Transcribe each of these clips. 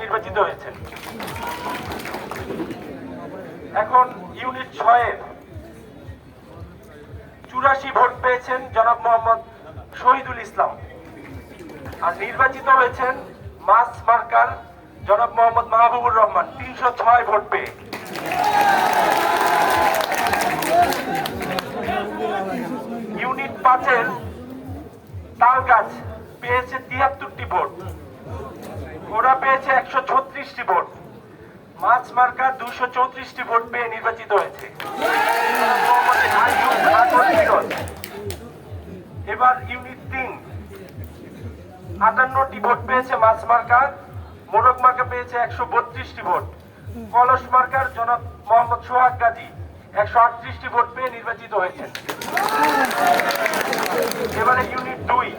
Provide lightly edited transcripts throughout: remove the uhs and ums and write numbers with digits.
নির্বাচিত হয়েছেন। এখন ইউনিট 6-এর 84 ভোট পেয়েছেন জনাব মোহাম্মদ শহীদুল ইসলাম, আর নির্বাচিত হয়েছেন মাস মার্কার জনাব মোহাম্মদ মাহবুবুর রহমান 306 ভোট পেয়ে। ইউনিট 5-এর তালগাছ পেয়েছে 73টি ভোট, ঘোড়া পেয়েছে 136টি ভোট, মাছ মার্কার 234টি ভোট পেয়ে নির্বাচিত হয়েছে। এবার ইউনিট 3 58টি ভোট পেয়েছে মাছ মার্কার, মোরগ মার্কা পেয়েছে 132টি ভোট, কলস মার্কার জনাব মোহাম্মদ সোহাগ গাজী 138টি ভোট পেয়ে নির্বাচিত হয়েছেন। এবারে ইউনিট 2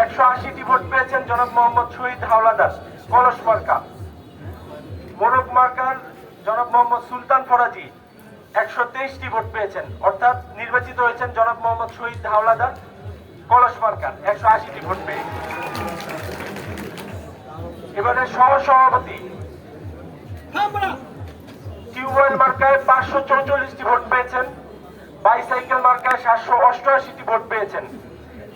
180টি ভোট পেয়েছেন জনাব মোহাম্মদ শহীদ হাওলাদার কলস মার্কা, মোরগ মার্কার জনাব মোহাম্মদ সুলতান ফরাজি 123টি ভোট পেয়েছেন, অর্থাৎ নির্বাচিত হয়েছেন জনাব মোহাম্মদ শহীদ হাওলাদার কলস মার্কার 180টি ভোট পেয়ে। এবারে সহসভাপতি টিউবওয়েল মার্কায় 544টি ভোট পেয়েছেন, বাইসাইকেল মার্কায় 788টি ভোট পেয়েছেন,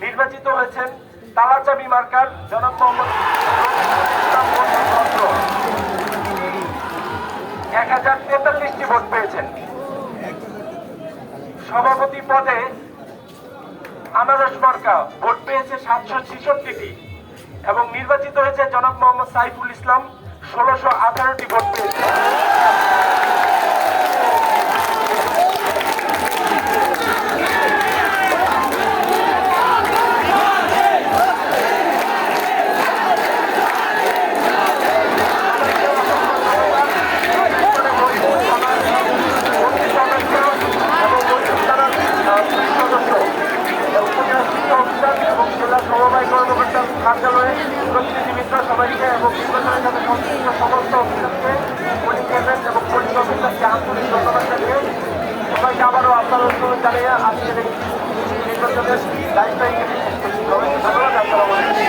নির্বাচিত হয়েছেন তালাচাবি মার্কার জনাব মোহাম্মদ 1043টি ভোট পেয়েছেন। সভাপতি পদে আনারস মার্কা ভোট পেয়েছে 766টি এবং নির্বাচিত হয়েছে জনাব মোহাম্মদ সাইফুল ইসলাম 1618টি ভোট পেয়েছে। কার্যালয়ে প্রতিনিধিবৃন্দ সবাইকে এবং নির্বাচনের সাথে সংশ্লিষ্ট সমস্ত অফিসারকে, পোলিং এজেন্ট এবং পোলিং অফিসারকে আন্তরিক ধন্যবাদ জানিয়ে সবাইকে আবারও আপনার অনুরোধ জানিয়ে আজকের এই নির্বাচনের দায়িত্ব ধন্যবাদ।